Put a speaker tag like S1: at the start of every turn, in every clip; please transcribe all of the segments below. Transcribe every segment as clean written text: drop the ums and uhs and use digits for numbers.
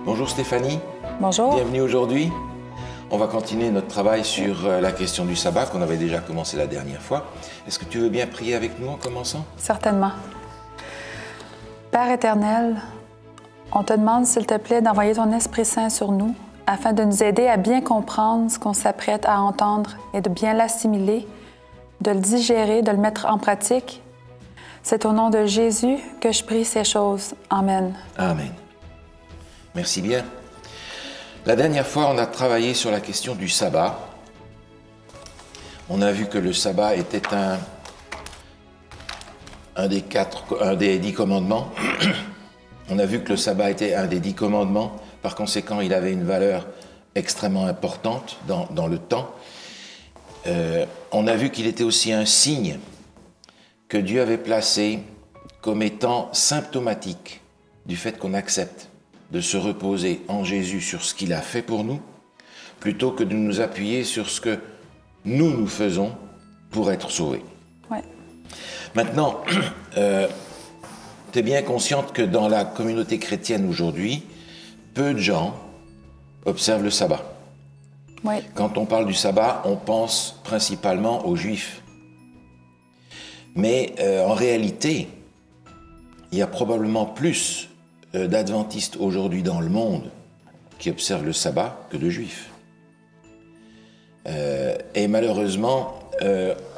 S1: Bonjour Stéphanie.
S2: Bonjour.
S1: Bienvenue aujourd'hui. On va continuer notre travail sur la question du sabbat qu'on avait déjà commencé la dernière fois. Est-ce que tu veux bien prier avec nous en commençant?
S2: Certainement. Père éternel, on te demande, s'il te plaît, d'envoyer ton Esprit Saint sur nous afin de nous aider à bien comprendre ce qu'on s'apprête à entendre et de bien l'assimiler, de le digérer, de le mettre en pratique. C'est au nom de Jésus que je prie ces choses. Amen.
S1: Amen. Merci bien. La dernière fois, on a travaillé sur la question du sabbat. On a vu que le sabbat était un des 10 commandements. On a vu que le sabbat était un des 10 commandements. Par conséquent, il avait une valeur extrêmement importante dans le temps. On a vu qu'il était aussi un signe que Dieu avait placé comme étant symptomatique du fait qu'on accepte de se reposer en Jésus sur ce qu'il a fait pour nous, plutôt que de nous appuyer sur ce que nous faisons pour être sauvés.
S2: Ouais.
S1: Maintenant, tu es bien consciente que dans la communauté chrétienne aujourd'hui, peu de gens observent le sabbat.
S2: Ouais.
S1: Quand on parle du sabbat, on pense principalement aux Juifs. Mais en réalité, il y a probablement plus d'adventistes aujourd'hui dans le monde qui observent le sabbat que de Juifs. Et malheureusement,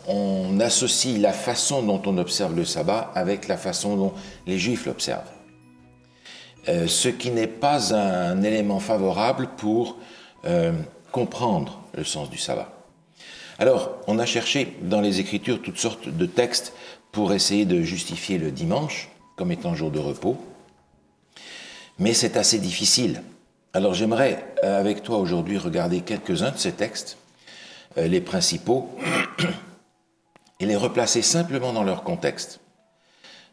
S1: on associe la façon dont on observe le sabbat avec la façon dont les Juifs l'observent. Ce qui n'est pas un élément favorable pour comprendre le sens du sabbat. Alors, on a cherché dans les Écritures toutes sortes de textes pour essayer de justifier le dimanche comme étant jour de repos, mais c'est assez difficile. Alors j'aimerais, avec toi aujourd'hui, regarder quelques-uns de ces textes, les principaux, et les replacer simplement dans leur contexte.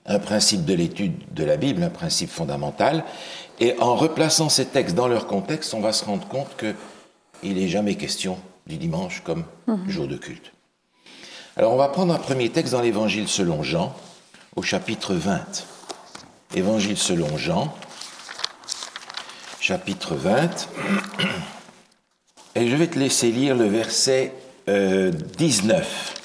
S1: Un principe de l'étude de la Bible, un principe fondamental, et en replaçant ces textes dans leur contexte, on va se rendre compte qu'il n'est jamais question du dimanche comme jour de culte. Alors on va prendre un premier texte dans l'Évangile selon Jean, au chapitre 20. Évangile selon Jean, chapitre 20, et je vais te laisser lire le verset 19.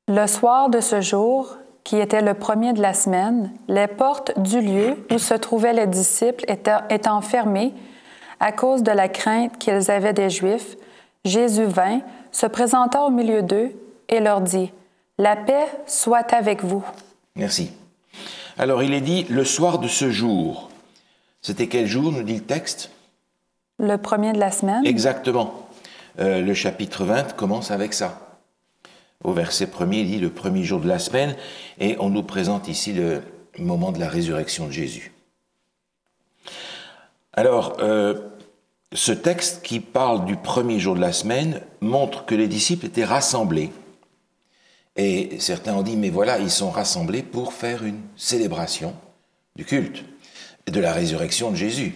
S2: Le soir de ce jour, qui était le premier de la semaine, les portes du lieu où se trouvaient les disciples étant fermées à cause de la crainte qu'ils avaient des Juifs, Jésus vint, se présenta au milieu d'eux et leur dit « La paix soit avec vous. »
S1: Merci. Alors il est dit « le soir de ce jour ». C'était quel jour, nous dit le texte?
S2: Le premier de la semaine.
S1: Exactement. Le chapitre 20 commence avec ça. Au verset 1er, il dit le premier jour de la semaine, et on nous présente ici le moment de la résurrection de Jésus. Alors, ce texte qui parle du premier jour de la semaine montre que les disciples étaient rassemblés. Et certains ont dit, mais voilà, ils sont rassemblés pour faire une célébration du culte, de la résurrection de Jésus.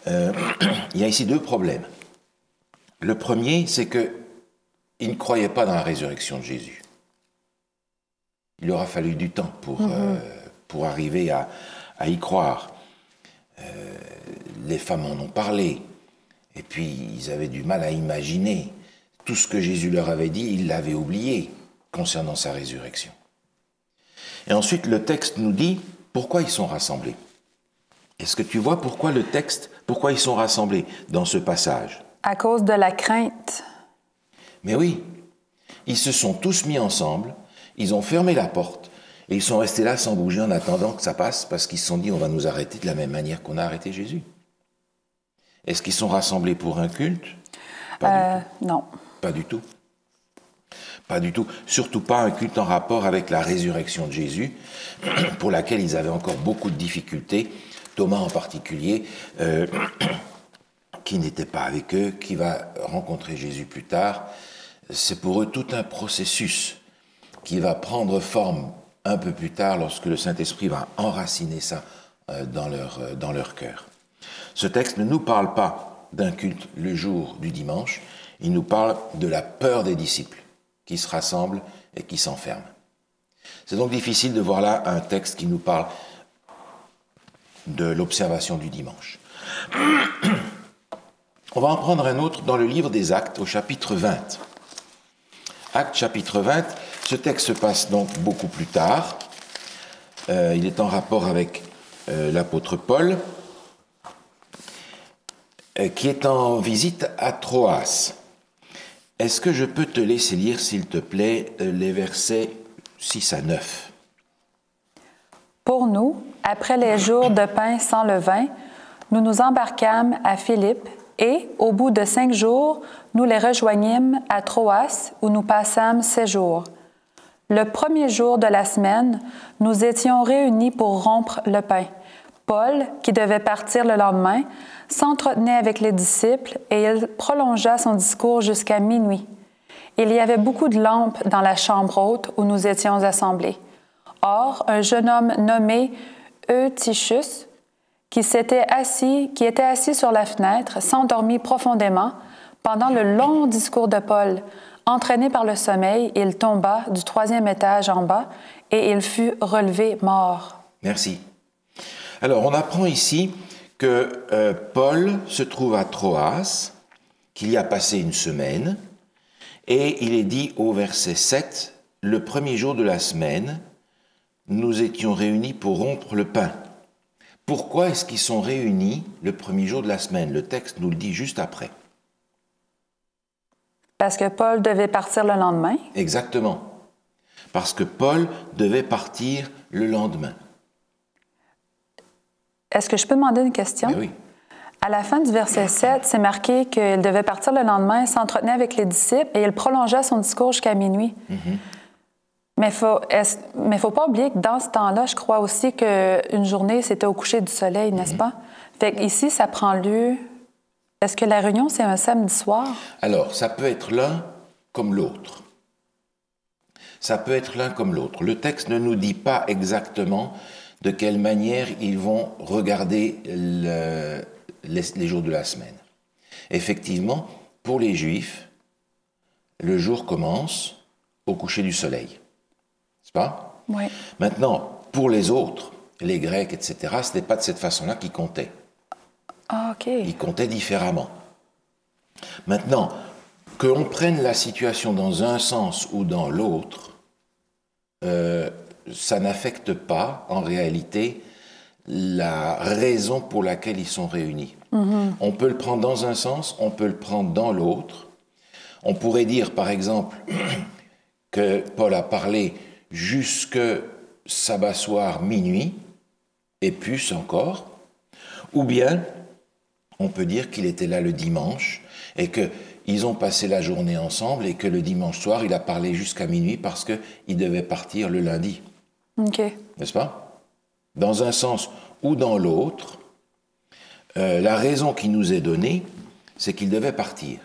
S1: Il y a ici deux problèmes. Le premier, c'est que ils ne croyaient pas dans la résurrection de Jésus. Il aura fallu du temps pour arriver à y croire. Les femmes en ont parlé, et puis ils avaient du mal à imaginer. Tout ce que Jésus leur avait dit, ils l'avaient oublié concernant sa résurrection. Et ensuite, le texte nous dit pourquoi ils sont rassemblés. Est-ce que tu vois pourquoi pourquoi ils sont rassemblés dans ce passage?
S2: À cause de la crainte.
S1: Mais oui, ils se sont tous mis ensemble, ils ont fermé la porte et ils sont restés là sans bouger en attendant que ça passe parce qu'ils se sont dit on va nous arrêter de la même manière qu'on a arrêté Jésus. Est-ce qu'ils sont rassemblés pour un culte? Pas du tout.
S2: Non.
S1: Pas du tout. Pas du tout. Surtout pas un culte en rapport avec la résurrection de Jésus, pour laquelle ils avaient encore beaucoup de difficultés. Thomas en particulier, qui n'était pas avec eux, qui va rencontrer Jésus plus tard. C'est pour eux tout un processus qui va prendre forme un peu plus tard lorsque le Saint-Esprit va enraciner ça dans leur cœur. Ce texte ne nous parle pas d'un culte le jour du dimanche, il nous parle de la peur des disciples qui se rassemblent et qui s'enferment. C'est donc difficile de voir là un texte qui nous parle de l'observation du dimanche. On va en prendre un autre dans le livre des Actes, au chapitre 20. Actes, chapitre 20, ce texte se passe donc beaucoup plus tard. Il est en rapport avec l'apôtre Paul, qui est en visite à Troas. Est-ce que je peux te laisser lire, s'il te plaît, les versets 6 à 9?
S2: Pour nous, après les jours de pain sans levain, nous nous embarquâmes à Philippe et, au bout de 5 jours, nous les rejoignîmes à Troas, où nous passâmes 7 jours. Le premier jour de la semaine, nous étions réunis pour rompre le pain. Paul, qui devait partir le lendemain, s'entretenait avec les disciples et il prolongea son discours jusqu'à minuit. Il y avait beaucoup de lampes dans la chambre haute où nous étions assemblés. Or, un jeune homme nommé Eutychus, qui était assis sur la fenêtre, s'endormit profondément pendant le long discours de Paul. Entraîné par le sommeil, il tomba du 3e étage en bas et il fut relevé mort.
S1: Merci. Alors, on apprend ici que Paul se trouve à Troas, qu'il y a passé une semaine, et il est dit au verset 7, « Le premier jour de la semaine, nous étions réunis pour rompre le pain. » Pourquoi est-ce qu'ils sont réunis le premier jour de la semaine? Le texte nous le dit juste après.
S2: Parce que Paul devait partir le lendemain?
S1: Exactement. Parce que Paul devait partir le lendemain.
S2: Est-ce que je peux demander une question?
S1: Ben oui.
S2: À la fin du verset 7, c'est marqué qu'il devait partir le lendemain, s'entretenait avec les disciples et il prolongea son discours jusqu'à minuit.
S1: Mm-hmm.
S2: Mais faut pas oublier que dans ce temps-là, je crois aussi qu'une journée, c'était au coucher du soleil, n'est-ce pas? Fait qu'ici, ça prend lieu... Est-ce que la réunion, c'est un samedi soir?
S1: Alors, ça peut être l'un comme l'autre. Ça peut être l'un comme l'autre. Le texte ne nous dit pas exactement de quelle manière ils vont regarder les jours de la semaine. Effectivement, pour les Juifs, le jour commence au coucher du soleil. N'est-ce pas?
S2: Oui.
S1: Maintenant, pour les autres, les Grecs, etc., ce n'est pas de cette façon-là qu'ils comptaient.
S2: Ah, OK.
S1: Ils comptaient différemment. Maintenant, que l'on prenne la situation dans un sens ou dans l'autre, ça n'affecte pas, en réalité, la raison pour laquelle ils sont réunis. Mm-hmm. On peut le prendre dans un sens, on peut le prendre dans l'autre. On pourrait dire, par exemple, que Paul a parlé jusque sabbat soir minuit, et plus encore, ou bien on peut dire qu'il était là le dimanche, et qu'ils ont passé la journée ensemble, et que le dimanche soir, il a parlé jusqu'à minuit parce qu'il devait partir le lundi.
S2: OK.
S1: N'est-ce pas? Dans un sens ou dans l'autre, la raison qui nous est donnée, c'est qu'ils devaient partir.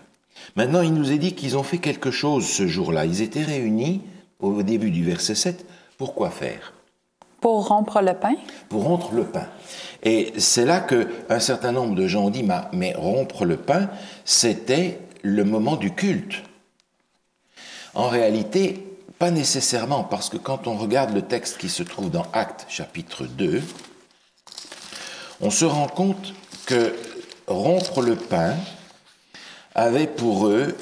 S1: Maintenant, il nous est dit qu'ils ont fait quelque chose ce jour-là. Ils étaient réunis au début du verset 7. Pourquoi faire?
S2: Pour rompre le pain?
S1: Pour rompre le pain. Et c'est là qu'un certain nombre de gens ont dit, mais rompre le pain, c'était le moment du culte. En réalité, pas nécessairement, parce que quand on regarde le texte qui se trouve dans Actes chapitre 2, on se rend compte que rompre le pain avait pour eux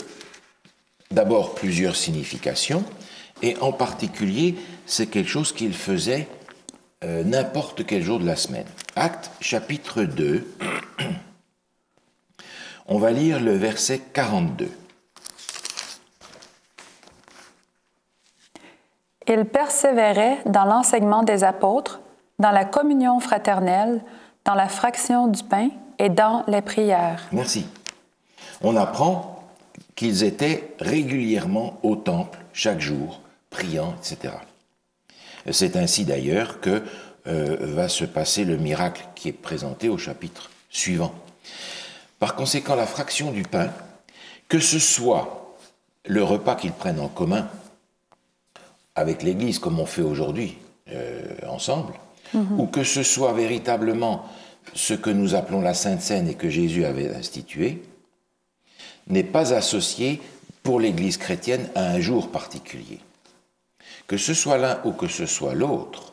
S1: d'abord plusieurs significations, et en particulier, c'est quelque chose qu'ils faisaient n'importe quel jour de la semaine. Actes chapitre 2, on va lire le verset 42.
S2: Ils persévéraient dans l'enseignement des apôtres, dans la communion fraternelle, dans la fraction du pain et dans les prières.
S1: Merci. On apprend qu'ils étaient régulièrement au temple chaque jour, priant, etc. C'est ainsi d'ailleurs que va se passer le miracle qui est présenté au chapitre suivant. Par conséquent, la fraction du pain, que ce soit le repas qu'ils prennent en commun avec l'Église, comme on fait aujourd'hui ensemble, ou que ce soit véritablement ce que nous appelons la Sainte Seine et que Jésus avait institué, n'est pas associé pour l'Église chrétienne à un jour particulier. Que ce soit l'un ou que ce soit l'autre,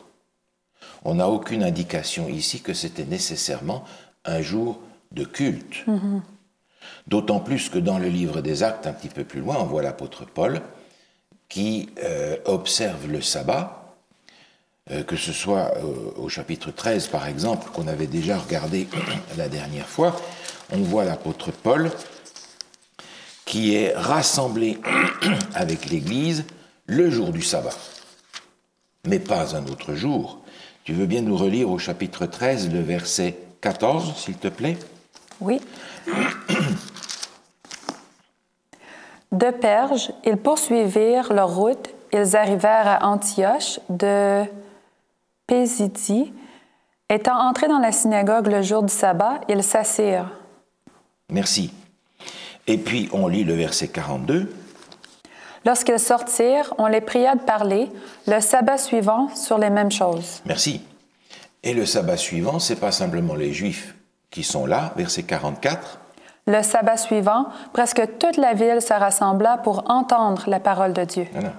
S1: on n'a aucune indication ici que c'était nécessairement un jour de culte. D'autant plus que dans le livre des Actes, un petit peu plus loin, on voit l'apôtre Paul qui observe le sabbat, que ce soit au chapitre 13 par exemple, qu'on avait déjà regardé la dernière fois. On voit l'apôtre Paul qui est rassemblé avec l'Église le jour du sabbat, mais pas un autre jour. Tu veux bien nous relire au chapitre 13, le verset 14, s'il te plaît?
S2: Oui. De Perge, ils poursuivirent leur route. Ils arrivèrent à Antioche de Pésidie. Étant entrés dans la synagogue le jour du sabbat, ils s'assirent.
S1: Merci. Et puis, on lit le verset 42.
S2: Lorsqu'ils sortirent, on les pria de parler le sabbat suivant sur les mêmes choses.
S1: Merci. Et le sabbat suivant, ce n'est pas simplement les Juifs qui sont là, verset 44.
S2: Le sabbat suivant, presque toute la ville se rassembla pour entendre la parole de Dieu.
S1: Voilà.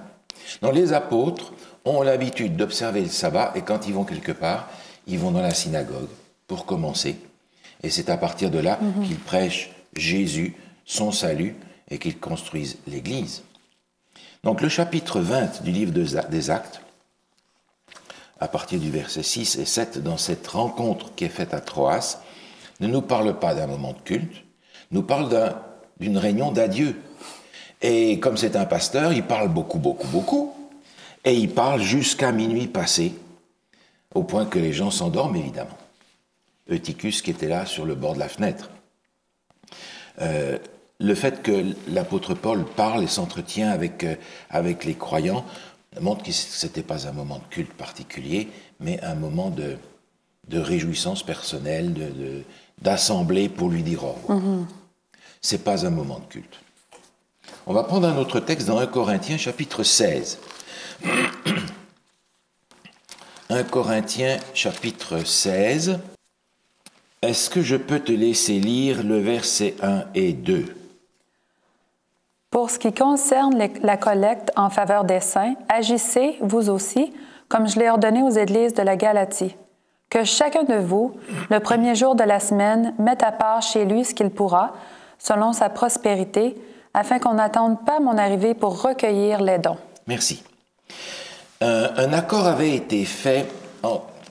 S1: Donc, les apôtres ont l'habitude d'observer le sabbat et quand ils vont quelque part, ils vont dans la synagogue pour commencer. Et c'est à partir de là qu'ils prêchent Jésus, son salut, et qu'ils construisent l'Église. Donc le chapitre 20 du livre des Actes, à partir du verset 6 et 7, dans cette rencontre qui est faite à Troas, ne nous parle pas d'un moment de culte, nous parle d'une réunion d'adieu. Et comme c'est un pasteur, il parle beaucoup, beaucoup, beaucoup, et il parle jusqu'à minuit passé, au point que les gens s'endorment évidemment. Eutychus qui était là sur le bord de la fenêtre. Le fait que l'apôtre Paul parle et s'entretient avec les croyants montre que ce n'était pas un moment de culte particulier, mais un moment de réjouissance personnelle, d'assemblée pour lui dire au revoir. Ce n'est pas un moment de culte. On va prendre un autre texte dans 1 Corinthiens chapitre 16. 1 Corinthiens chapitre 16. Est-ce que je peux te laisser lire le verset 1 et 2?
S2: Pour ce qui concerne la collecte en faveur des saints, agissez, vous aussi, comme je l'ai ordonné aux églises de la Galatie, que chacun de vous, le premier jour de la semaine, mette à part chez lui ce qu'il pourra, selon sa prospérité, afin qu'on n'attende pas mon arrivée pour recueillir les dons.
S1: Merci. Un accord avait été fait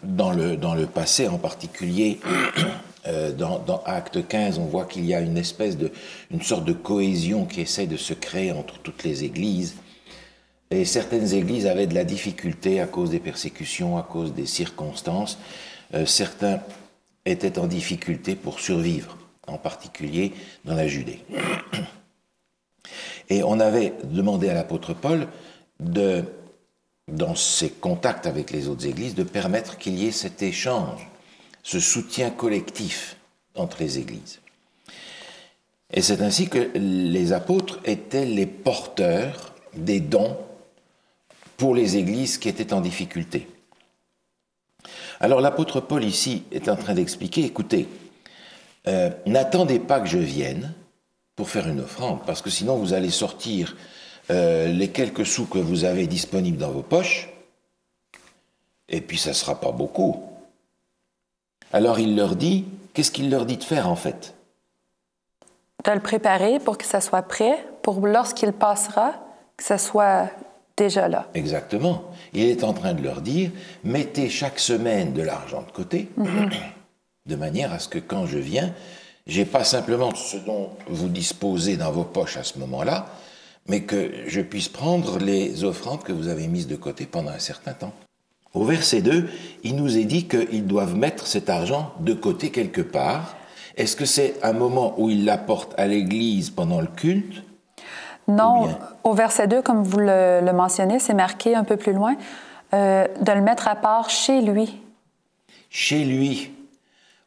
S1: dans le passé, en particulier dans Acte 15, on voit qu'il y a une sorte de cohésion qui essaie de se créer entre toutes les églises. Et certaines églises avaient de la difficulté à cause des persécutions, à cause des circonstances. Certains étaient en difficulté pour survivre, en particulier dans la Judée. Et on avait demandé à l'apôtre Paul dans ses contacts avec les autres églises, de permettre qu'il y ait cet échange, ce soutien collectif entre les églises. Et c'est ainsi que les apôtres étaient les porteurs des dons pour les églises qui étaient en difficulté. Alors l'apôtre Paul ici est en train d'expliquer, écoutez, n'attendez pas que je vienne pour faire une offrande, parce que sinon vous allez sortir les quelques sous que vous avez disponibles dans vos poches, et puis ça ne sera pas beaucoup. Alors il leur dit, qu'est-ce qu'il leur dit de faire en fait?
S2: De le préparer pour que ça soit prêt, pour lorsqu'il passera, que ça soit déjà là.
S1: Exactement. Il est en train de leur dire, mettez chaque semaine de l'argent de côté, de manière à ce que quand je viens, j'ai pas simplement ce dont vous disposez dans vos poches à ce moment-là, mais que je puisse prendre les offrandes que vous avez mises de côté pendant un certain temps. Au verset 2, il nous est dit qu'ils doivent mettre cet argent de côté quelque part. Est-ce que c'est un moment où ils l'apportent à l'Église pendant le culte?
S2: Non, au verset 2, comme vous le mentionnez, c'est marqué un peu plus loin, de le mettre à part chez lui.
S1: Chez lui.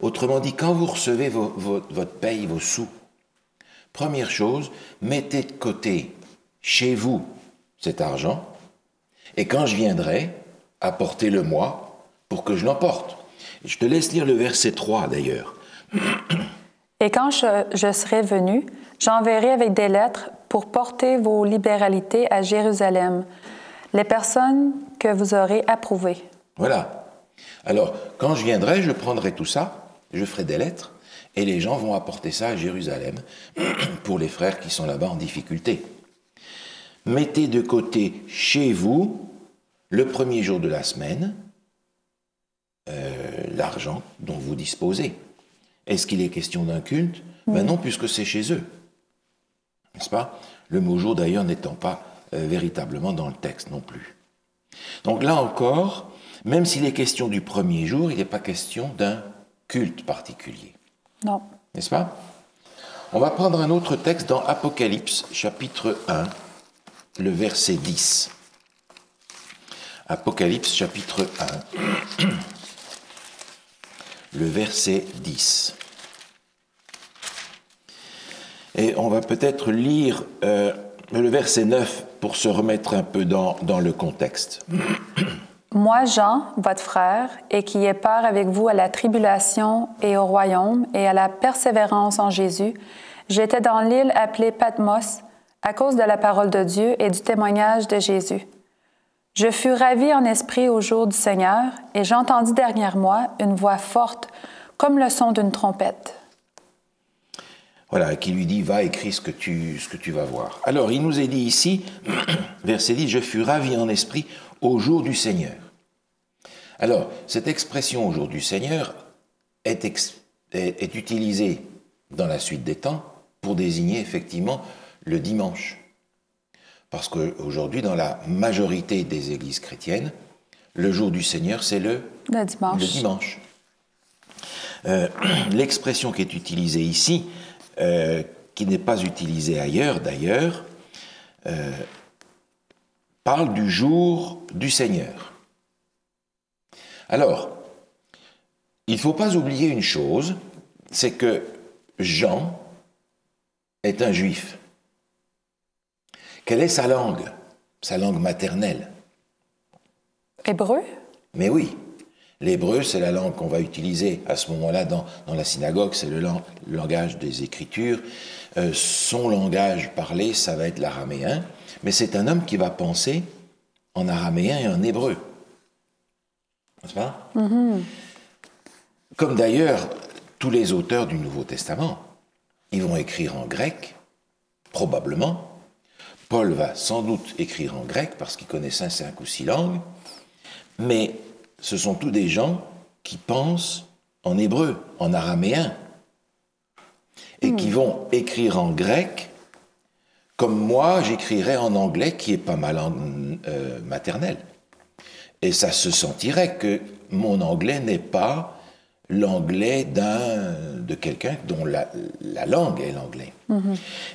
S1: Autrement dit, quand vous recevez votre paye, vos sous, première chose, mettez de côté chez vous cet argent, et quand je viendrai, apportez-le-moi pour que je l'emporte. Je te laisse lire le verset 3 d'ailleurs.
S2: Et quand je serai venu, j'enverrai avec des lettres pour porter vos libéralités à Jérusalem, les personnes que vous aurez approuvées.
S1: Voilà. Alors, quand je viendrai, je prendrai tout ça, je ferai des lettres, et les gens vont apporter ça à Jérusalem pour les frères qui sont là-bas en difficulté. Mettez de côté chez vous, le premier jour de la semaine, l'argent dont vous disposez. Est-ce qu'il est question d'un culte? Ben non, puisque c'est chez eux. N'est-ce pas? Le mot jour, d'ailleurs, n'étant pas véritablement dans le texte non plus. Donc là encore, même s'il est question du premier jour, il n'est pas question d'un culte particulier.
S2: Non.
S1: N'est-ce pas? On va prendre un autre texte dans Apocalypse, chapitre 1, le verset 10. Apocalypse, chapitre 1, le verset 10. Et on va peut-être lire le verset 9 pour se remettre un peu dans le contexte.
S2: Moi, Jean, votre frère, et qui ai part avec vous à la tribulation et au royaume et à la persévérance en Jésus, j'étais dans l'île appelée Patmos à cause de la parole de Dieu et du témoignage de Jésus. Je fus ravi en esprit au jour du Seigneur, et j'entendis derrière moi une voix forte, comme le son d'une trompette.
S1: Voilà, qui lui dit, va écrire ce que tu vas voir. Alors, il nous est dit ici, verset 10, je fus ravi en esprit au jour du Seigneur. Alors, cette expression au jour du Seigneur est utilisée dans la suite des temps pour désigner effectivement le dimanche. Parce qu'aujourd'hui, dans la majorité des églises chrétiennes, le jour du Seigneur, c'est le dimanche. L'expression qui est utilisée ici, qui n'est pas utilisée ailleurs d'ailleurs, parle du jour du Seigneur. Alors, il ne faut pas oublier une chose, c'est que Jean est un juif. Quelle est sa langue maternelle?
S2: Hébreu?
S1: Mais oui, l'hébreu, c'est la langue qu'on va utiliser à ce moment-là dans la synagogue, c'est le langage des Écritures. Son langage parlé, ça va être l'araméen, mais c'est un homme qui va penser en araméen et en hébreu. N'est-ce pas? Comme d'ailleurs tous les auteurs du Nouveau Testament, ils vont écrire en grec, probablement. Paul va sans doute écrire en grec parce qu'il connaissait 5 ou 6 langues, mais ce sont tous des gens qui pensent en hébreu, en araméen, et qui vont écrire en grec comme moi j'écrirais en anglais, qui n'est pas ma langue maternelle. Et ça se sentirait que mon anglais n'est pas l'anglais de quelqu'un dont la langue est l'anglais.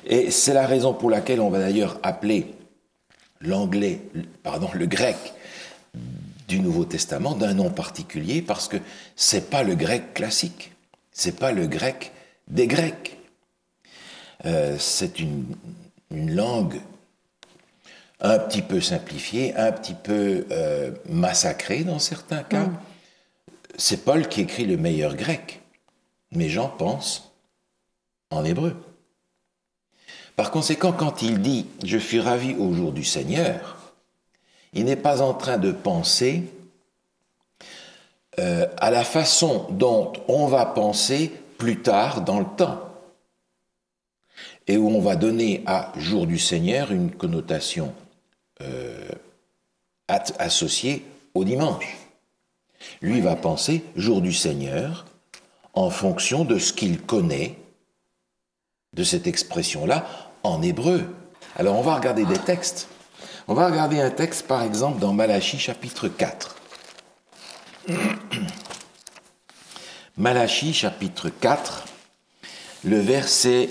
S1: Et c'est la raison pour laquelle on va d'ailleurs appeler le grec du Nouveau Testament d'un nom particulier, parce que c'est pas le grec classique, c'est pas le grec des Grecs. C'est une langue un petit peu simplifiée, un petit peu massacrée dans certains cas. C'est Paul qui écrit le meilleur grec, mais Jean pense en hébreu. Par conséquent, quand il dit « Je fus ravi au jour du Seigneur », il n'est pas en train de penser à la façon dont on va penser plus tard dans le temps, et où on va donner à jour du Seigneur une connotation associée au dimanche. Lui va penser jour du Seigneur en fonction de ce qu'il connaît de cette expression-là en hébreu. Alors on va regarder des textes. On va regarder un texte par exemple dans Malachie chapitre 4. Malachie chapitre 4, le verset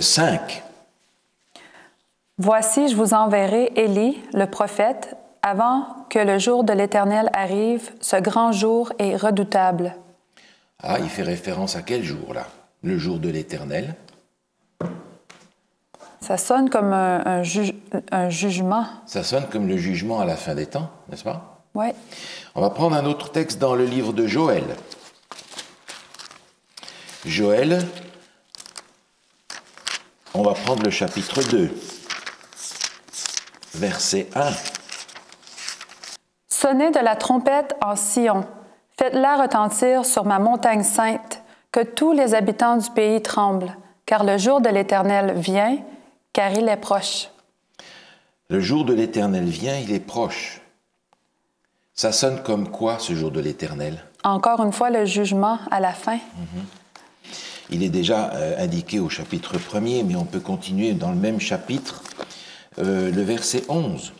S1: 5.
S2: Voici, je vous enverrai Élie, le prophète, avant que le jour de l'Éternel arrive, ce grand jour est redoutable.
S1: Ah, il fait référence à quel jour, là? Le jour de l'Éternel?
S2: Ça sonne comme un jugement.
S1: Ça sonne comme le jugement à la fin des temps, n'est-ce pas?
S2: Oui.
S1: On va prendre un autre texte dans le livre de Joël. Joël, on va prendre le chapitre 2, verset 1.
S2: Sonnez de la trompette en Sion, faites-la retentir sur ma montagne sainte, que tous les habitants du pays tremblent, car le jour de l'Éternel vient, car il est proche.
S1: Le jour de l'Éternel vient, il est proche. Ça sonne comme quoi, ce jour de l'Éternel?
S2: Encore une fois, le jugement à la fin.
S1: Il est déjà indiqué au chapitre 1er, mais on peut continuer dans le même chapitre, le verset 11.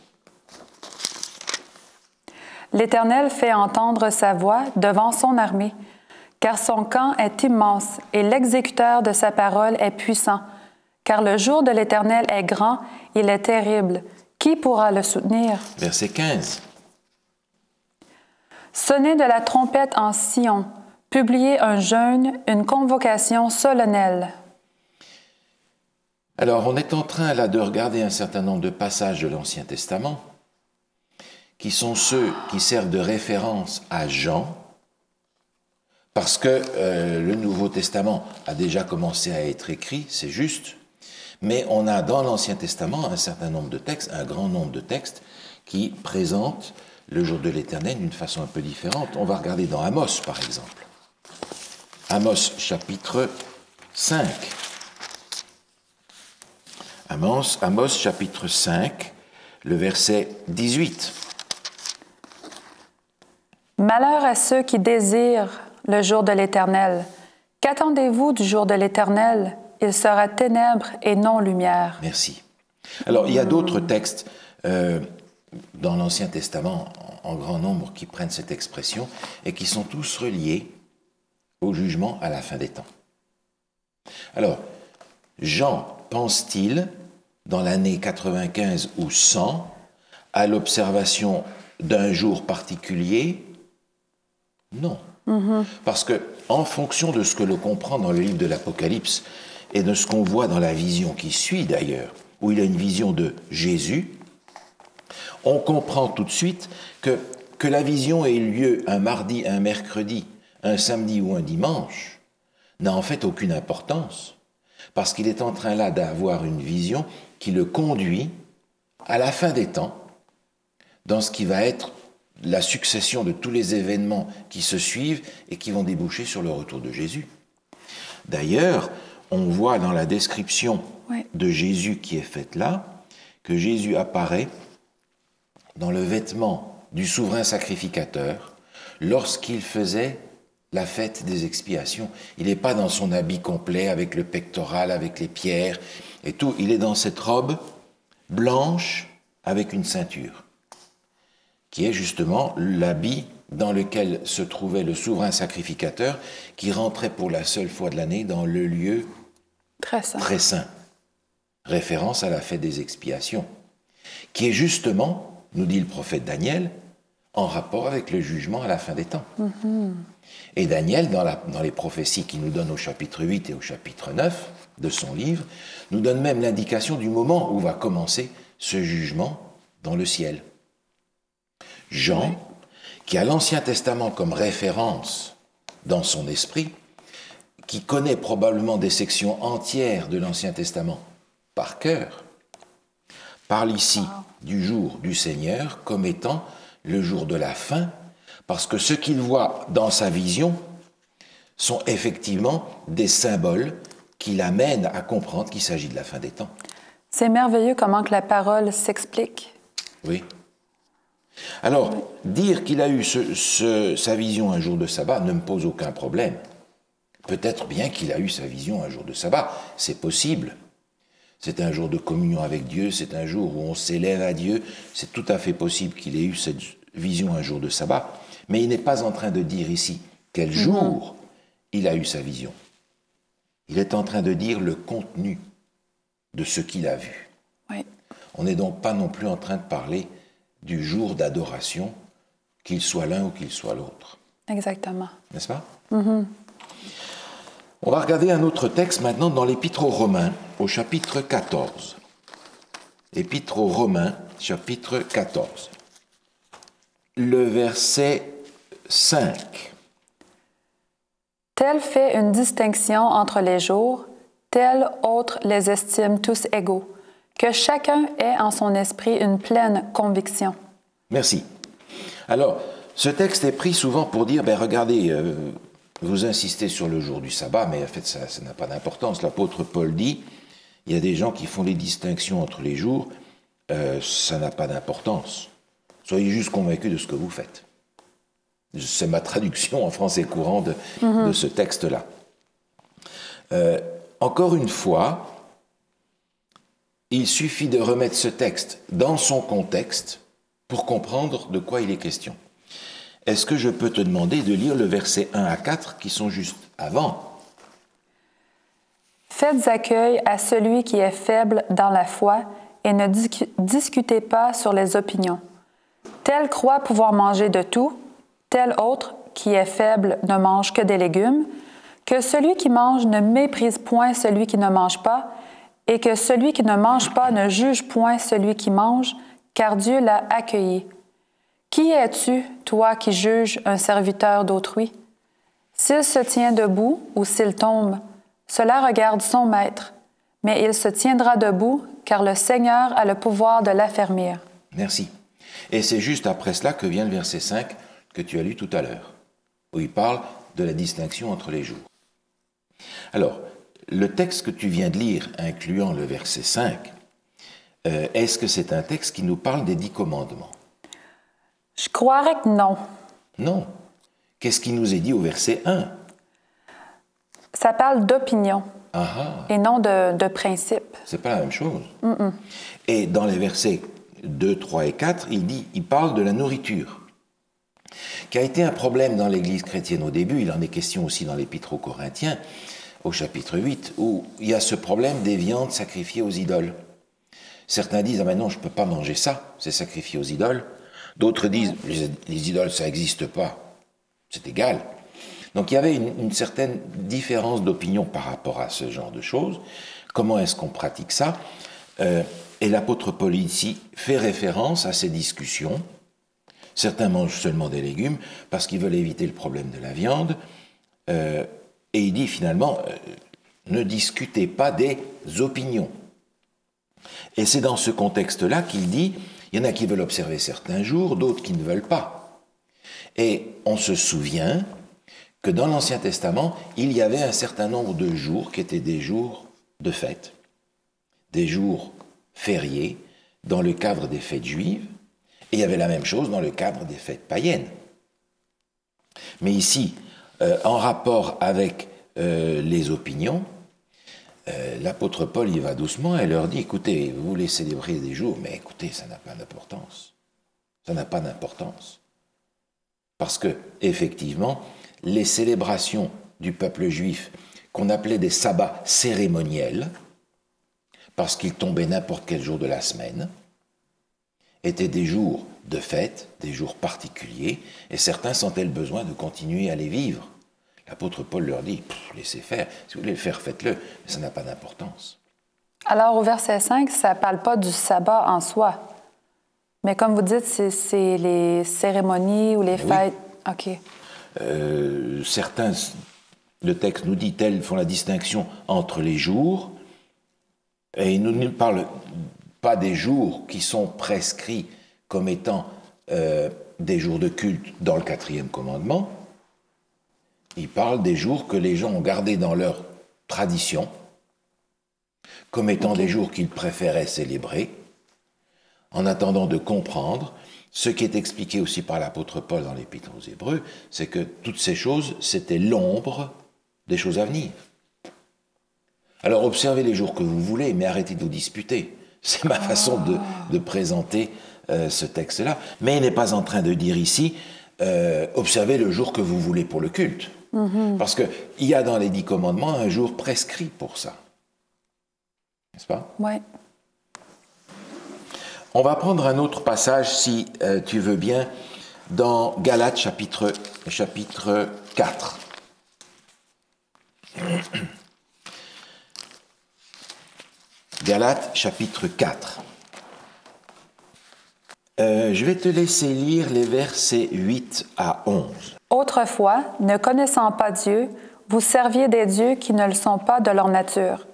S2: L'Éternel fait entendre sa voix devant son armée, car son camp est immense et l'exécuteur de sa parole est puissant. Car le jour de l'Éternel est grand, il est terrible. Qui pourra le soutenir?
S1: Verset 15.
S2: Sonnez de la trompette en Sion, publiez un jeûne, une convocation solennelle.
S1: Alors, on est en train là de regarder un certain nombre de passages de l'Ancien Testament, qui sont ceux qui servent de référence à Jean, parce que le Nouveau Testament a déjà commencé à être écrit, c'est juste, mais on a dans l'Ancien Testament un certain nombre de textes, un grand nombre de textes, qui présentent le jour de l'Éternel d'une façon un peu différente. On va regarder dans Amos, par exemple. Amos, chapitre 5. Amos, chapitre 5, le verset 18.
S2: Malheur à ceux qui désirent le jour de l'Éternel. Qu'attendez-vous du jour de l'Éternel? Il sera ténèbres et non lumière.
S1: Merci. Alors, il y a d'autres textes dans l'Ancien Testament, en grand nombre, qui prennent cette expression et qui sont tous reliés au jugement à la fin des temps. Alors, Jean pense-t-il, dans l'année 95 ou 100, à l'observation d'un jour particulier? Non. Parce que, en fonction de ce que l'on comprend dans le livre de l'Apocalypse et de ce qu'on voit dans la vision qui suit d'ailleurs, où il a une vision de Jésus, on comprend tout de suite que la vision ait lieu un mardi, un mercredi, un samedi ou un dimanche n'a en fait aucune importance, parce qu'il est en train là d'avoir une vision qui le conduit à la fin des temps, dans ce qui va être la succession de tous les événements qui se suivent et qui vont déboucher sur le retour de Jésus. D'ailleurs, on voit dans la description de Jésus qui est faite là, que Jésus apparaît dans le vêtement du souverain sacrificateur lorsqu'il faisait la fête des expiations. Il n'est pas dans son habit complet avec le pectoral, avec les pierres et tout. Il est dans cette robe blanche avec une ceinture, qui est justement l'habit dans lequel se trouvait le souverain sacrificateur qui rentrait pour la seule fois de l'année dans le lieu très saint. Référence à la fête des expiations, qui est justement, nous dit le prophète Daniel, en rapport avec le jugement à la fin des temps. Et Daniel, dans les prophéties qu'il nous donne au chapitre 8 et au chapitre 9 de son livre, nous donne même l'indication du moment où va commencer ce jugement dans le ciel. Jean, qui a l'Ancien Testament comme référence dans son esprit, qui connaît probablement des sections entières de l'Ancien Testament par cœur, parle ici du jour du Seigneur comme étant le jour de la fin, parce que ce qu'il voit dans sa vision sont effectivement des symboles qui l'amènent à comprendre qu'il s'agit de la fin des temps.
S2: C'est merveilleux comment que la parole s'explique.
S1: Oui. Alors, dire qu'il a eu sa vision un jour de sabbat ne me pose aucun problème. Peut-être bien qu'il a eu sa vision un jour de sabbat, c'est possible. C'est un jour de communion avec Dieu, c'est un jour où on s'élève à Dieu, c'est tout à fait possible qu'il ait eu cette vision un jour de sabbat, mais il n'est pas en train de dire ici quel jour il a eu sa vision. Il est en train de dire le contenu de ce qu'il a vu.
S2: Oui.
S1: On n'est donc pas non plus en train de parler du jour d'adoration, qu'il soit l'un ou qu'il soit l'autre.
S2: Exactement.
S1: N'est-ce pas? On va regarder un autre texte maintenant dans l'Épître aux Romains, au chapitre 14. Épître aux Romains, chapitre 14. Le verset 5.
S2: Tel fait une distinction entre les jours, tel autre les estime tous égaux. Que chacun ait en son esprit une pleine conviction.
S1: Merci. Alors, ce texte est pris souvent pour dire, ben regardez, vous insistez sur le jour du sabbat, mais en fait, ça n'a pas d'importance. L'apôtre Paul dit, il y a des gens qui font les distinctions entre les jours, ça n'a pas d'importance. Soyez juste convaincus de ce que vous faites. C'est ma traduction en français courant de ce texte-là. Encore une fois, il suffit de remettre ce texte dans son contexte pour comprendre de quoi il est question. Est-ce que je peux te demander de lire le verset 1 à 4 qui sont juste avant?
S2: Faites accueil à celui qui est faible dans la foi et ne discutez pas sur les opinions. Tel croit pouvoir manger de tout, tel autre qui est faible ne mange que des légumes, que celui qui mange ne méprise point celui qui ne mange pas, et que celui qui ne mange pas ne juge point celui qui mange, car Dieu l'a accueilli. Qui es-tu, toi qui juges un serviteur d'autrui? S'il se tient debout ou s'il tombe, cela regarde son maître, mais il se tiendra debout, car le Seigneur a le pouvoir de l'affermir.
S1: Merci. Et c'est juste après cela que vient le verset 5 que tu as lu tout à l'heure, où il parle de la distinction entre les jours. Alors, le texte que tu viens de lire, incluant le verset 5, est-ce que c'est un texte qui nous parle des 10 commandements?
S2: Je croirais que non.
S1: Non. Qu'est-ce qui nous est dit au verset 1?
S2: Ça parle d'opinion et non de principe.
S1: C'est pas la même chose. Et dans les versets 2, 3 et 4, il parle de la nourriture, qui a été un problème dans l'Église chrétienne au début. Il en est question aussi dans l'Épître aux Corinthiens, au chapitre 8, où il y a ce problème des viandes sacrifiées aux idoles. Certains disent « Ah ben non, je ne peux pas manger ça, c'est sacrifié aux idoles ». D'autres disent « Les idoles, ça n'existe pas, c'est égal ». Donc il y avait une certaine différence d'opinion par rapport à ce genre de choses. Comment est-ce qu'on pratique ça? Et l'apôtre Paul ici fait référence à ces discussions. Certains mangent seulement des légumes parce qu'ils veulent éviter le problème de la viande. Et il dit finalement, ne discutez pas des opinions. Et c'est dans ce contexte-là qu'il dit, il y en a qui veulent observer certains jours, d'autres qui ne veulent pas. Et on se souvient que dans l'Ancien Testament, il y avait un certain nombre de jours qui étaient des jours de fête, des jours fériés dans le cadre des fêtes juives, et il y avait la même chose dans le cadre des fêtes païennes. Mais ici, en rapport avec les opinions, l'apôtre Paul y va doucement et leur dit, écoutez, vous voulez célébrer des jours, mais écoutez, ça n'a pas d'importance. Ça n'a pas d'importance. Parce que, effectivement, les célébrations du peuple juif, qu'on appelait des sabbats cérémoniels, parce qu'ils tombaient n'importe quel jour de la semaine, étaient des jours de fête, des jours particuliers, et certains sentaient le besoin de continuer à les vivre. L'apôtre Paul leur dit, laissez faire, si vous voulez le faire, faites-le, mais ça n'a pas d'importance.
S2: Alors au verset 5, ça ne parle pas du sabbat en soi, mais comme vous dites, c'est les cérémonies ou les fêtes. Oui. OK.
S1: Certains, le texte nous dit, tels font la distinction entre les jours, et il ne parle pas des jours qui sont prescrits comme étant des jours de culte dans le 4e commandement. Il parle des jours que les gens ont gardés dans leur tradition, comme étant des jours qu'ils préféraient célébrer, en attendant de comprendre. Ce qui est expliqué aussi par l'apôtre Paul dans l'Épître aux Hébreux, c'est que toutes ces choses, c'était l'ombre des choses à venir. Alors observez les jours que vous voulez, mais arrêtez de vous disputer. C'est ma façon de présenter ce texte-là. Mais il n'est pas en train de dire ici, observez le jour que vous voulez pour le culte. Parce qu'il y a dans les 10 commandements un jour prescrit pour ça. N'est-ce pas?
S2: Oui.
S1: On va prendre un autre passage, si tu veux bien, dans Galates chapitre 4. Galates chapitre 4. Je vais te laisser lire les versets 8 à 11.
S2: Autrefois, ne connaissant pas Dieu, vous serviez des dieux qui ne le sont pas de leur nature.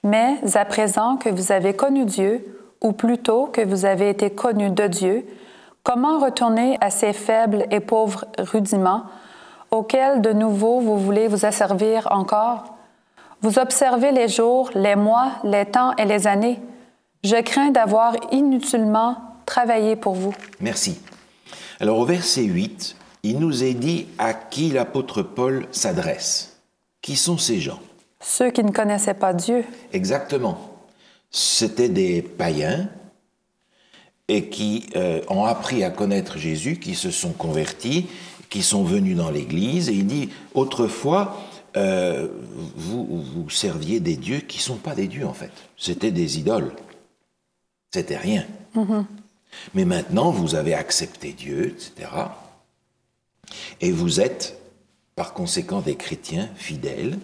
S2: Mais à présent que vous avez connu Dieu, ou plutôt que vous avez été connus de Dieu, Comment retourner à ces faibles et pauvres rudiments auxquels de nouveau vous voulez vous asservir encore? Vous observez les jours, les mois, les temps et les années. Je crains d'avoir inutilement travaillé pour vous.
S1: Merci. Alors au verset 8, il nous est dit à qui l'apôtre Paul s'adresse. Qui sont ces gens?
S2: Ceux qui ne connaissaient pas Dieu.
S1: Exactement. C'étaient des païens et qui ont appris à connaître Jésus, qui se sont convertis, qui sont venus dans l'Église. Et il dit, autrefois, vous serviez des dieux qui ne sont pas des dieux en fait. C'était des idoles. C'était rien. Mais maintenant, vous avez accepté Dieu, etc. Et vous êtes, par conséquent, des chrétiens fidèles.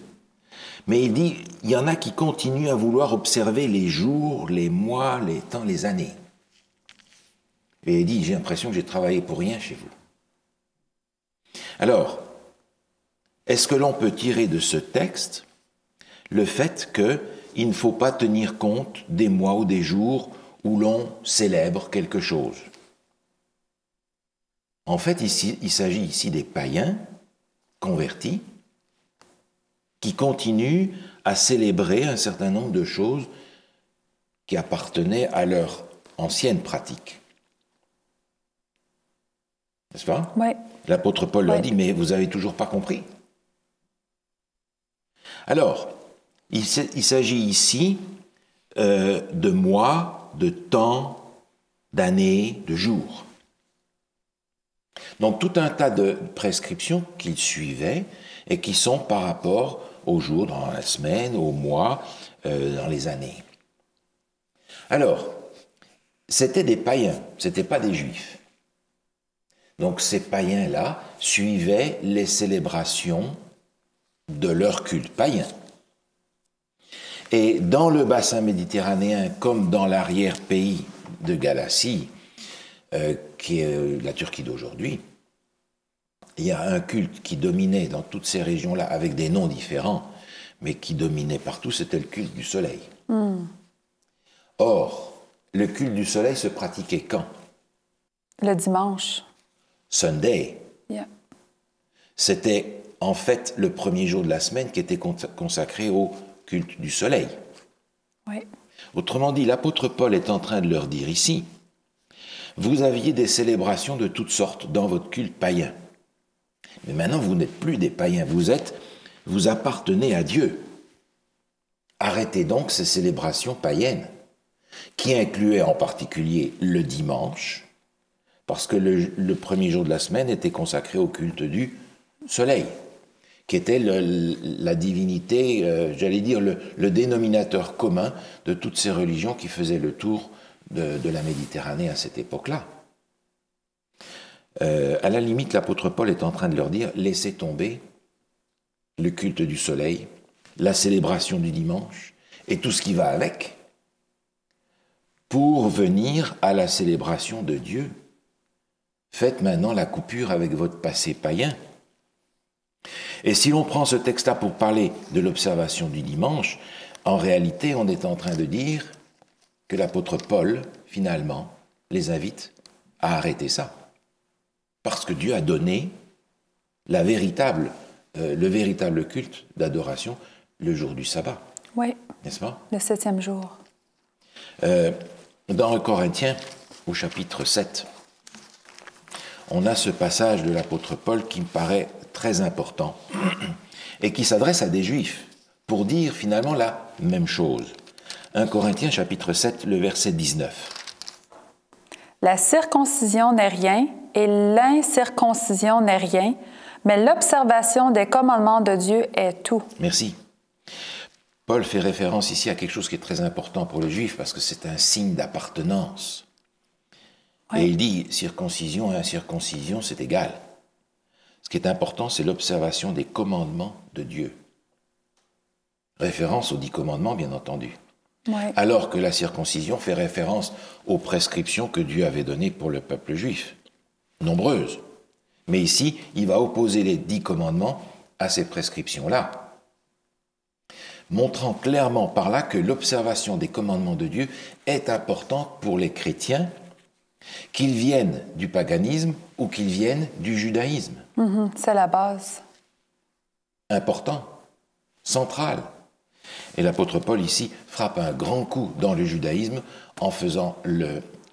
S1: Mais il dit, il y en a qui continuent à vouloir observer les jours, les mois, les temps, les années. Et il dit, j'ai l'impression que j'ai travaillé pour rien chez vous. Alors, est-ce que l'on peut tirer de ce texte le fait qu'il ne faut pas tenir compte des mois ou des jours où l'on célèbre quelque chose? En fait, il s'agit ici des païens convertis qui continuent à célébrer un certain nombre de choses qui appartenaient à leur ancienne pratique. N'est-ce pas?
S2: Oui.
S1: L'apôtre Paul leur dit, mais vous n'avez toujours pas compris. Alors, il s'agit ici de mois, de temps, d'années, de jours. Donc tout un tas de prescriptions qu'ils suivaient et qui sont par rapport aux jours, dans la semaine, aux mois, dans les années. Alors, c'était des païens, ce n'étaient pas des juifs. Donc ces païens-là suivaient les célébrations de leur culte païen. Et dans le bassin méditerranéen, comme dans l'arrière-pays de Galatie, qui est la Turquie d'aujourd'hui, il y a un culte qui dominait dans toutes ces régions-là, avec des noms différents, mais qui dominait partout, c'était le culte du soleil. Or, le culte du soleil se pratiquait quand?
S2: Le dimanche.
S1: Sunday.
S2: Yeah.
S1: C'était en fait le premier jour de la semaine qui était consacré au culte du soleil.
S2: Oui.
S1: Autrement dit, l'apôtre Paul est en train de leur dire ici, vous aviez des célébrations de toutes sortes dans votre culte païen. Mais maintenant, vous n'êtes plus des païens, vous appartenez à Dieu. Arrêtez donc ces célébrations païennes, qui incluaient en particulier le dimanche, parce que le premier jour de la semaine était consacré au culte du soleil, qui était la divinité, j'allais dire le dénominateur commun de toutes ces religions qui faisaient le tour de la Méditerranée à cette époque-là. À la limite, l'apôtre Paul est en train de leur dire, laissez tomber le culte du soleil, la célébration du dimanche et tout ce qui va avec, pour venir à la célébration de Dieu. Faites maintenant la coupure avec votre passé païen. Et si l'on prend ce texte-là pour parler de l'observation du dimanche, en réalité, on est en train de dire que l'apôtre Paul, finalement, les invite à arrêter ça. Parce que Dieu a donné le véritable culte d'adoration le jour du sabbat.
S2: Oui.
S1: N'est-ce pas?
S2: Le 7e jour.
S1: Dans 1 Corinthiens, au chapitre 7, on a ce passage de l'apôtre Paul qui me paraît très important et qui s'adresse à des juifs pour dire finalement la même chose. 1 Corinthiens chapitre 7, le verset 19.
S2: La circoncision n'est rien et l'incirconcision n'est rien, mais l'observation des commandements de Dieu est tout.
S1: Merci. Paul fait référence ici à quelque chose qui est très important pour le juif parce que c'est un signe d'appartenance. Et il dit, circoncision et incirconcision, c'est égal. Ce qui est important, c'est l'observation des commandements de Dieu. Référence aux 10 commandements, bien entendu.
S2: Ouais.
S1: Alors que la circoncision fait référence aux prescriptions que Dieu avait données pour le peuple juif. Nombreuses. Mais ici, il va opposer les 10 commandements à ces prescriptions-là. Montrant clairement par là que l'observation des commandements de Dieu est importante pour les chrétiens qu'ils viennent du paganisme ou qu'ils viennent du judaïsme.
S2: C'est la base.
S1: Important, central. Et l'apôtre Paul ici frappe un grand coup dans le judaïsme en faisant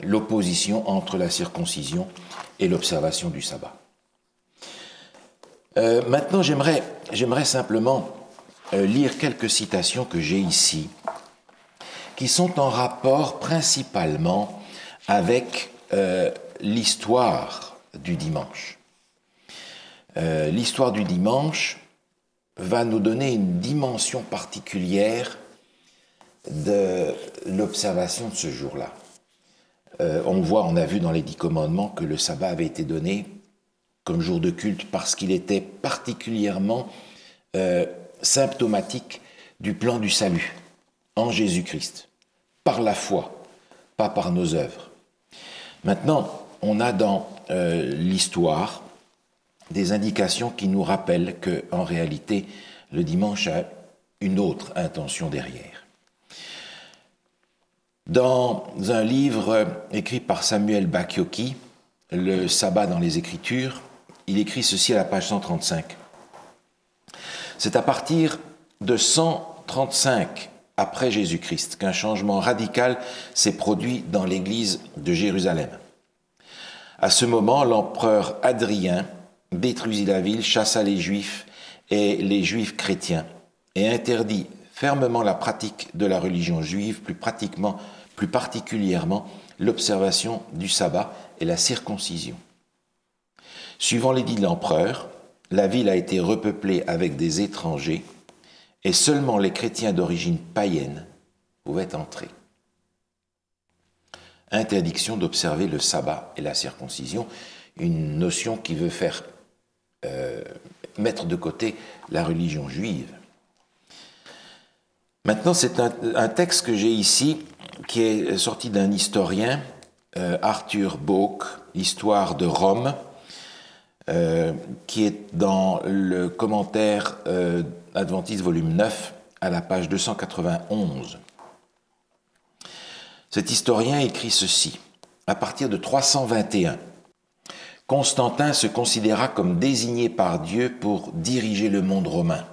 S1: l'opposition entre la circoncision et l'observation du sabbat. Maintenant, j'aimerais simplement lire quelques citations que j'ai ici, qui sont en rapport principalement avec l'histoire du dimanche. L'histoire du dimanche va nous donner une dimension particulière de l'observation de ce jour-là. On a vu dans les 10 commandements que le sabbat avait été donné comme jour de culte parce qu'il était particulièrement symptomatique du plan du salut en Jésus-Christ, par la foi, pas par nos œuvres. Maintenant, on a dans l'histoire des indications qui nous rappellent qu'en réalité, le dimanche a une autre intention derrière. Dans un livre écrit par Samuel Bacchiocchi, Le sabbat dans les Écritures, il écrit ceci à la page 135. C'est à partir de 135 après Jésus-Christ qu'un changement radical s'est produit dans l'église de Jérusalem. À ce moment, l'empereur Hadrien détruisit la ville, chassa les Juifs et les Juifs chrétiens et interdit fermement la pratique de la religion juive, plus particulièrement l'observation du sabbat et la circoncision. Suivant l'édit de l'empereur, la ville a été repeuplée avec des étrangers et seulement les chrétiens d'origine païenne pouvaient entrer. Interdiction d'observer le sabbat et la circoncision, une notion qui veut faire mettre de côté la religion juive. Maintenant, c'est un texte que j'ai ici qui est sorti d'un historien, Arthur Bock, Histoire de Rome, qui est dans le commentaire Adventiste volume 9 à la page 291. Cet historien écrit ceci. À partir de 321, Constantin se considéra comme désigné par Dieu pour diriger le monde romain.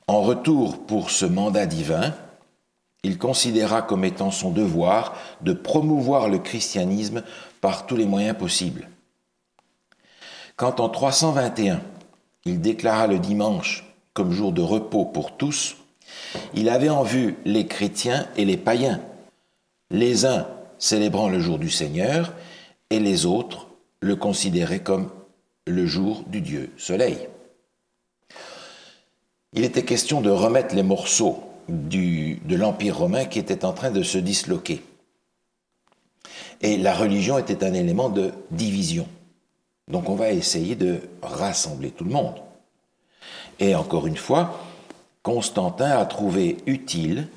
S1: En retour pour ce mandat divin, il considéra comme étant son devoir de promouvoir le christianisme par tous les moyens possibles. Quand en 321, il déclara le dimanche comme jour de repos pour tous, il avait en vue les chrétiens et les païens, les uns célébrant le jour du Seigneur et les autres le considéraient comme le jour du Dieu Soleil. Il était question de remettre les morceaux de l'Empire romain qui était en train de se disloquer. Et la religion était un élément de division. Donc on va essayer de rassembler tout le monde. Et encore une fois, Constantin a trouvé utile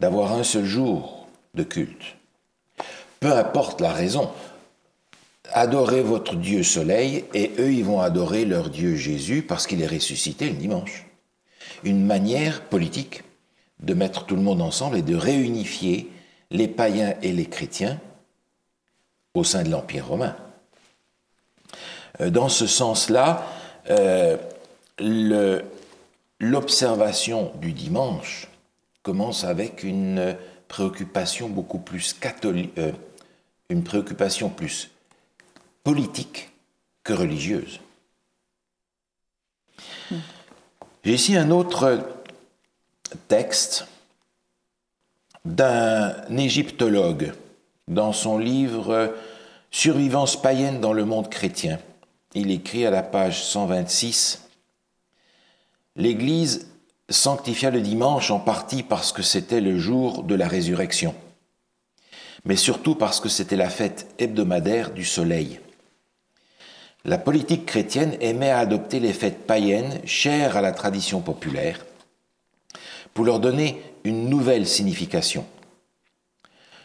S1: d'avoir un seul jour de culte. Peu importe la raison, adorez votre Dieu Soleil et eux ils vont adorer leur Dieu Jésus parce qu'il est ressuscité le dimanche. Une manière politique de mettre tout le monde ensemble et de réunifier les païens et les chrétiens au sein de l'Empire romain. Dans ce sens-là, l'observation du dimanche commence avec une préoccupation beaucoup plus catholique, une préoccupation plus politique que religieuse. J'ai ici un autre texte d'un égyptologue dans son livre « Survivance païenne dans le monde chrétien ». Il écrit à la page 126 « L'Église sanctifia le dimanche en partie parce que c'était le jour de la résurrection, mais surtout parce que c'était la fête hebdomadaire du soleil. La politique chrétienne aimait à adopter les fêtes païennes chères à la tradition populaire pour leur donner une nouvelle signification.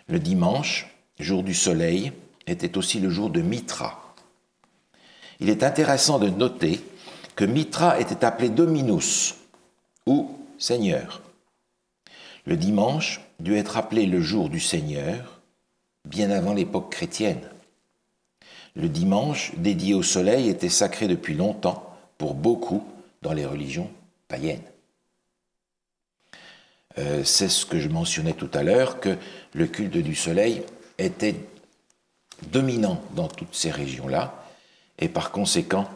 S1: Le dimanche, jour du soleil, était aussi le jour de Mithra. Il est intéressant de noter que Mithra était appelé Dominus, ou Seigneur. Le dimanche dut être appelé le jour du Seigneur, bien avant l'époque chrétienne. Le dimanche, dédié au soleil, était sacré depuis longtemps pour beaucoup dans les religions païennes. C'est ce que je mentionnais tout à l'heure, que le culte du soleil était dominant dans toutes ces régions-là et par conséquent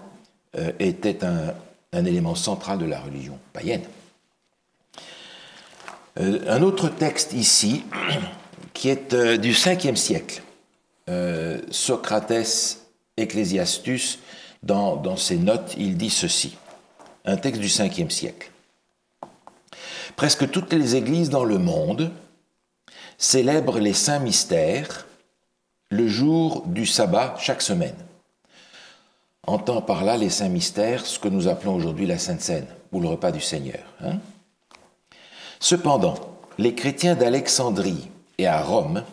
S1: était un élément central de la religion païenne. Un autre texte ici, qui est du 5e siècle, Socrates Ecclesiastus, dans ses notes, il dit ceci, un texte du 5e siècle. Presque toutes les églises dans le monde célèbrent les saints mystères le jour du sabbat chaque semaine. Entend par là les saints mystères, ce que nous appelons aujourd'hui la Sainte Seine, ou le repas du Seigneur. Cependant, les chrétiens d'Alexandrie et à Rome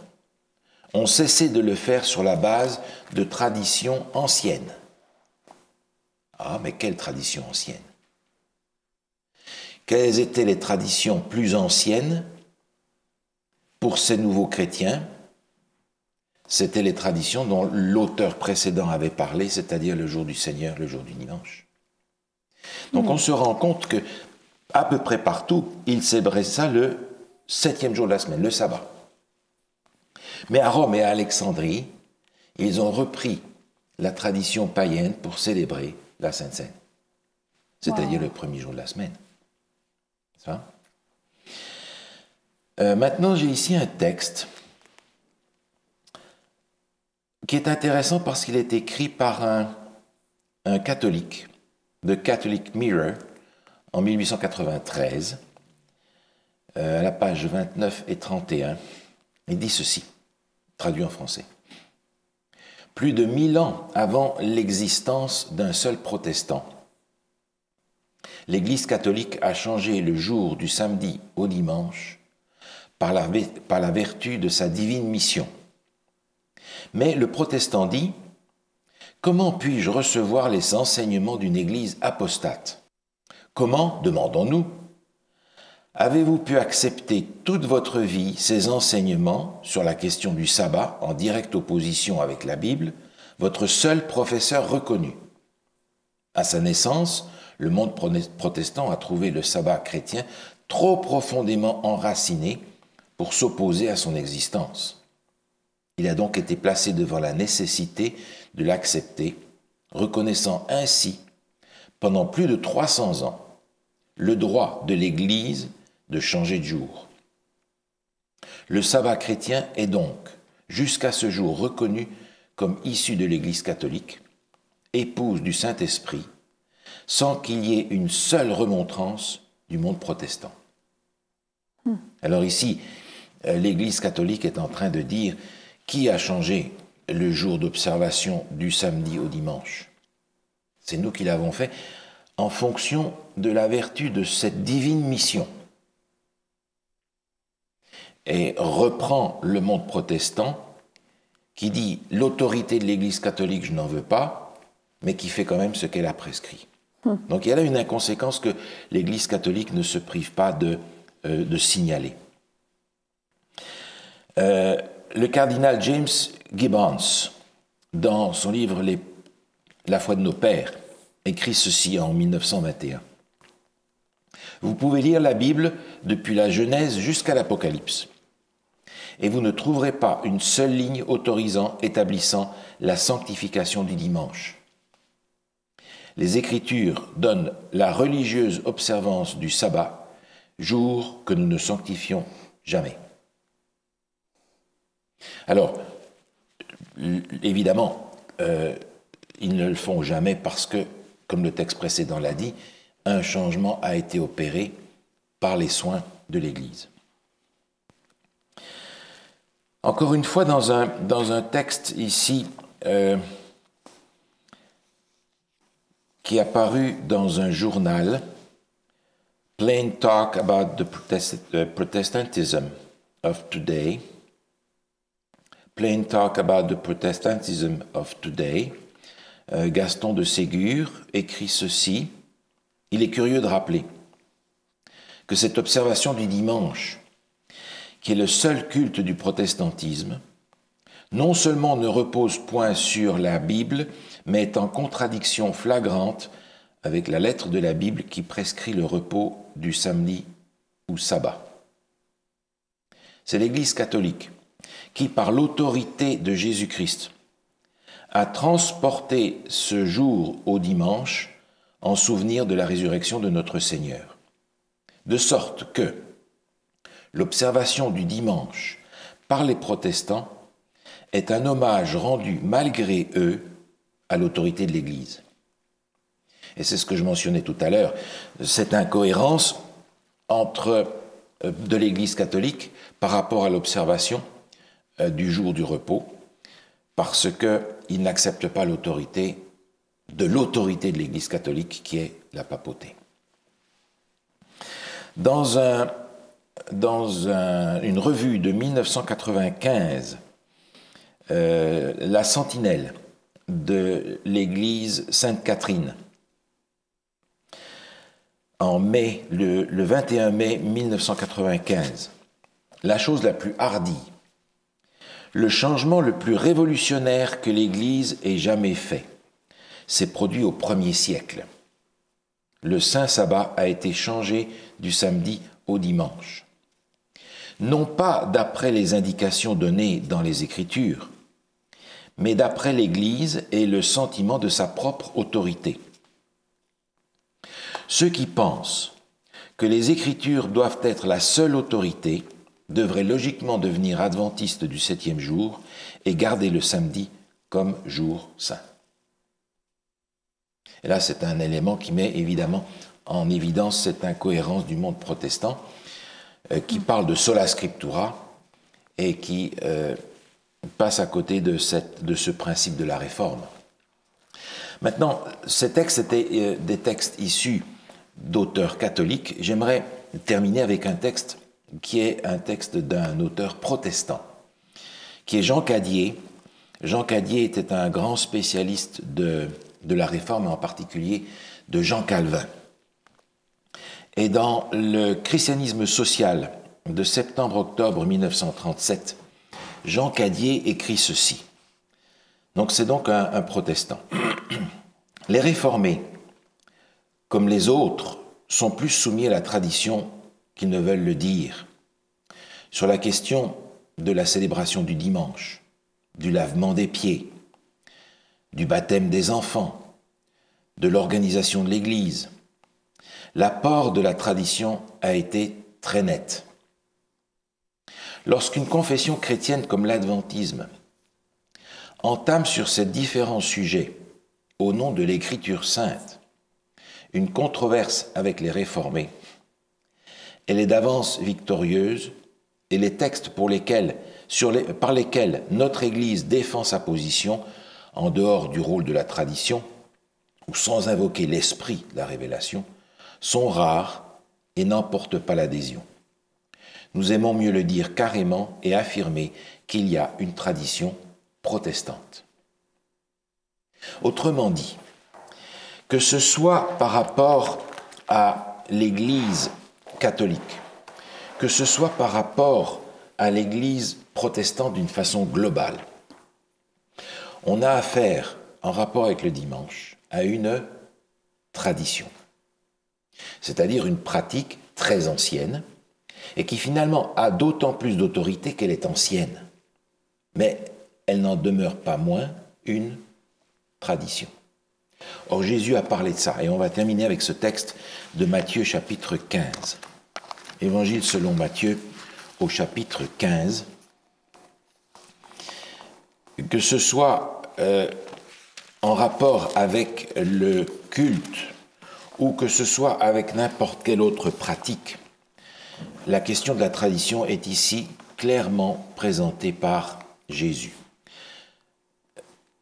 S1: ont cessé de le faire sur la base de traditions anciennes. Ah, mais quelle tradition ancienne? Quelles étaient les traditions plus anciennes pour ces nouveaux chrétiens? C'était les traditions dont l'auteur précédent avait parlé, c'est-à-dire le jour du Seigneur, le jour du dimanche. Donc on se rend compte que à peu près partout, ils célébraient ça le 7e jour de la semaine, le sabbat. Mais à Rome et à Alexandrie, ils ont repris la tradition païenne pour célébrer la Sainte Seine, c'est-à-dire le premier jour de la semaine. Ça. Maintenant, j'ai ici un texte qui est intéressant parce qu'il est écrit par un catholique, The Catholic Mirror, en 1893, à la page 29 et 31. Il dit ceci, traduit en français. Plus de 1000 ans avant l'existence d'un seul protestant, l'Église catholique a changé le jour du samedi au dimanche par la vertu de sa divine mission. Mais le protestant dit « Comment puis-je recevoir les enseignements d'une Église apostate ? Comment, demandons-nous, avez-vous pu accepter toute votre vie ces enseignements sur la question du sabbat en directe opposition avec la Bible, votre seul professeur reconnu ? À sa naissance, le monde protestant a trouvé le sabbat chrétien trop profondément enraciné pour s'opposer à son existence. Il a donc été placé devant la nécessité de l'accepter, reconnaissant ainsi, pendant plus de 300 ans, le droit de l'Église de changer de jour. Le sabbat chrétien est donc, jusqu'à ce jour, reconnu comme issu de l'Église catholique, épouse du Saint-Esprit, sans qu'il y ait une seule remontrance du monde protestant. Alors ici, l'Église catholique est en train de dire qui a changé le jour d'observation du samedi au dimanche. C'est nous qui l'avons fait en fonction de la vertu de cette divine mission. Et reprend le monde protestant qui dit l'autorité de l'Église catholique, je n'en veux pas, mais qui fait quand même ce qu'elle a prescrit. Donc il y a là une inconséquence que l'Église catholique ne se prive pas de signaler. Le cardinal James Gibbons, dans son livre La foi de nos pères, écrit ceci en 1921. Vous pouvez lire la Bible depuis la Genèse jusqu'à l'Apocalypse, et vous ne trouverez pas une seule ligne établissant la sanctification du dimanche. Les Écritures donnent la religieuse observance du sabbat, jour que nous ne sanctifions jamais. Alors, évidemment, ils ne le font jamais parce que, comme le texte précédent l'a dit, un changement a été opéré par les soins de l'Église. Encore une fois, dans un texte ici qui est apparu dans un journal, Plain Talk About the Protestantism of Today, Plain Talk About the Protestantism of Today, Gaston de Ségur écrit ceci. Il est curieux de rappeler que cette observation du dimanche, qui est le seul culte du protestantisme, non seulement ne repose point sur la Bible, mais est en contradiction flagrante avec la lettre de la Bible qui prescrit le repos du samedi ou sabbat. C'est l'Église catholique qui, par l'autorité de Jésus-Christ, a transporté ce jour au dimanche en souvenir de la résurrection de notre Seigneur. De sorte que l'observation du dimanche par les protestants est un hommage rendu malgré eux à l'autorité de l'Église. Et c'est ce que je mentionnais tout à l'heure, cette incohérence de l'Église catholique par rapport à l'observation du jour du repos, parce qu'ils n'acceptent pas l'autorité de l'Église catholique qui est la papauté. Dans une revue de 1995, la Sentinelle de l'Église Sainte-Catherine, en mai, le 21 mai 1995, la chose la plus hardie, le changement le plus révolutionnaire que l'Église ait jamais fait, s'est produit au 1er siècle. Le Saint Sabbat a été changé du samedi au dimanche. Non pas d'après les indications données dans les Écritures, mais d'après l'Église et le sentiment de sa propre autorité. Ceux qui pensent que les Écritures doivent être la seule autorité devraient logiquement devenir adventistes du 7e jour et garder le samedi comme jour saint. Et là, c'est un élément qui met évidemment en évidence cette incohérence du monde protestant qui parle de sola scriptura et qui passe à côté de ce principe de la réforme. Maintenant, ces textes étaient des textes issus d'auteurs catholiques. J'aimerais terminer avec un texte qui est un texte d'un auteur protestant, qui est Jean Cadier. Jean Cadier était un grand spécialiste de la Réforme, en particulier de Jean Calvin. Et dans le Christianisme social de septembre-octobre 1937, Jean Cadier écrit ceci. Donc c'est donc un protestant. Les réformés, comme les autres, sont plus soumis à la tradition qu'ils ne veulent le dire. Sur la question de la célébration du dimanche, du lavement des pieds, du baptême des enfants, de l'organisation de l'Église, l'apport de la tradition a été très net. Lorsqu'une confession chrétienne comme l'adventisme entame sur ces différents sujets, au nom de l'Écriture sainte, une controverse avec les réformés, elle est d'avance victorieuse et les textes par lesquels notre Église défend sa position, en dehors du rôle de la tradition, ou sans invoquer l'esprit de la révélation, sont rares et n'emportent pas l'adhésion. Nous aimons mieux le dire carrément et affirmer qu'il y a une tradition protestante. Autrement dit, que ce soit par rapport à l'Église catholique, que ce soit par rapport à l'Église protestante d'une façon globale, on a affaire, en rapport avec le dimanche, à une tradition, c'est-à-dire une pratique très ancienne et qui finalement a d'autant plus d'autorité qu'elle est ancienne, mais elle n'en demeure pas moins une tradition. Or, Jésus a parlé de ça, et on va terminer avec ce texte de Matthieu chapitre 15. Évangile selon Matthieu au chapitre 15. Que ce soit en rapport avec le culte ou que ce soit avec n'importe quelle autre pratique, la question de la tradition est ici clairement présentée par Jésus.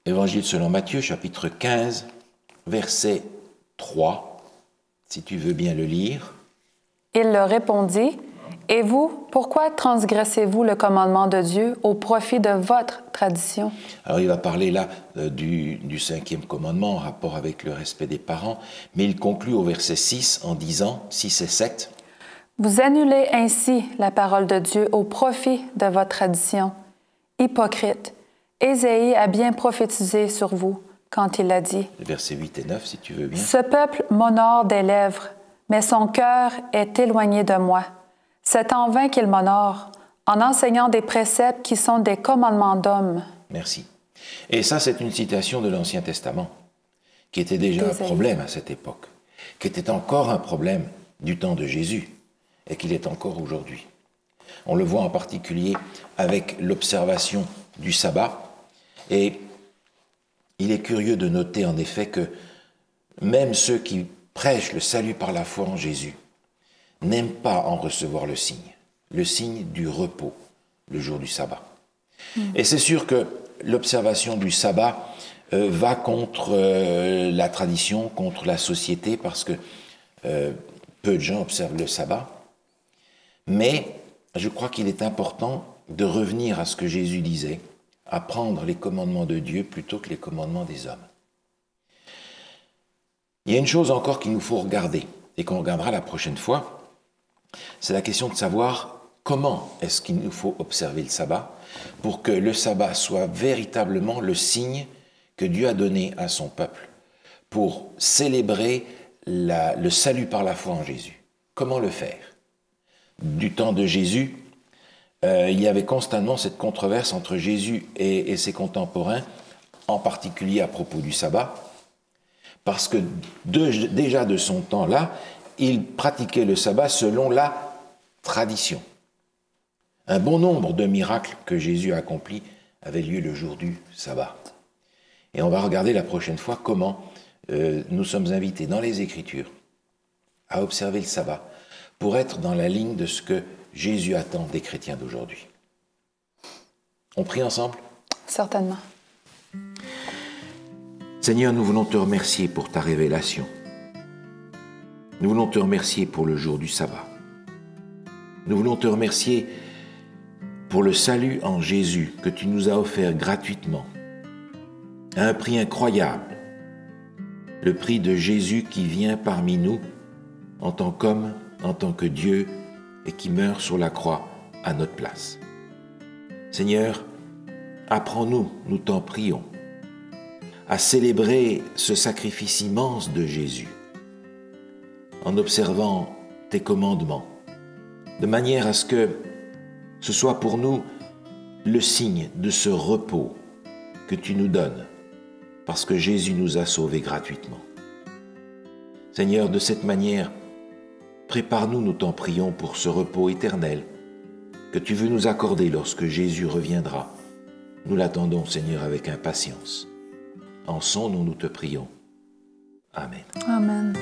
S1: Évangile selon Matthieu, chapitre 15, verset 3, si tu veux bien le lire.
S2: Il leur répondit, « Et vous, pourquoi transgressez-vous le commandement de Dieu au profit de votre tradition? »
S1: Alors il va parler là du 5e commandement en rapport avec le respect des parents, mais il conclut au verset 6 en disant, 6 et 7,
S2: « Vous annulez ainsi la parole de Dieu au profit de votre tradition. Hypocrite, Ésaïe a bien prophétisé sur vous quand il a dit
S1: Versets 8 et 9, si tu veux bien.
S2: « Ce peuple m'honore des lèvres, mais son cœur est éloigné de moi. C'est en vain qu'il m'honore, en enseignant des préceptes qui sont des commandements d'hommes. »
S1: Merci. Et ça, c'est une citation de l'Ancien Testament, qui était déjà un problème à cette époque, qui était encore un problème du temps de Jésus, et qu'il est encore aujourd'hui. On le voit en particulier avec l'observation du sabbat, et il est curieux de noter en effet que même ceux qui prêchent le salut par la foi en Jésus n'aiment pas en recevoir le signe du repos, le jour du sabbat. Et c'est sûr que l'observation du sabbat va contre la tradition, contre la société, parce que peu de gens observent le sabbat. Mais je crois qu'il est important de revenir à ce que Jésus disait, à prendre les commandements de Dieu plutôt que les commandements des hommes. Il y a une chose encore qu'il nous faut regarder, et qu'on regardera la prochaine fois, c'est la question de savoir comment est-ce qu'il nous faut observer le sabbat pour que le sabbat soit véritablement le signe que Dieu a donné à son peuple pour célébrer le salut par la foi en Jésus. Comment le faire? Du temps de Jésus, il y avait constamment cette controverse entre Jésus et ses contemporains, en particulier à propos du sabbat, parce que déjà de son temps-là, il pratiquait le sabbat selon la tradition. Un bon nombre de miracles que Jésus a accomplis avaient lieu le jour du sabbat. Et on va regarder la prochaine fois comment nous sommes invités dans les Écritures à observer le sabbat pour être dans la ligne de ce que Jésus attend des chrétiens d'aujourd'hui. On prie ensemble?
S2: Certainement.
S1: Seigneur, nous voulons te remercier pour ta révélation. Nous voulons te remercier pour le jour du sabbat. Nous voulons te remercier pour le salut en Jésus que tu nous as offert gratuitement, à un prix incroyable, le prix de Jésus qui vient parmi nous en tant qu'homme, en tant que Dieu, et qui meurt sur la croix à notre place. Seigneur, apprends-nous, nous t'en prions, à célébrer ce sacrifice immense de Jésus en observant tes commandements, de manière à ce que ce soit pour nous le signe de ce repos que tu nous donnes, parce que Jésus nous a sauvés gratuitement. Seigneur, de cette manière, prépare-nous, nous t'en prions, pour ce repos éternel que tu veux nous accorder lorsque Jésus reviendra. Nous l'attendons, Seigneur, avec impatience. En son nom, nous te prions. Amen.
S2: Amen.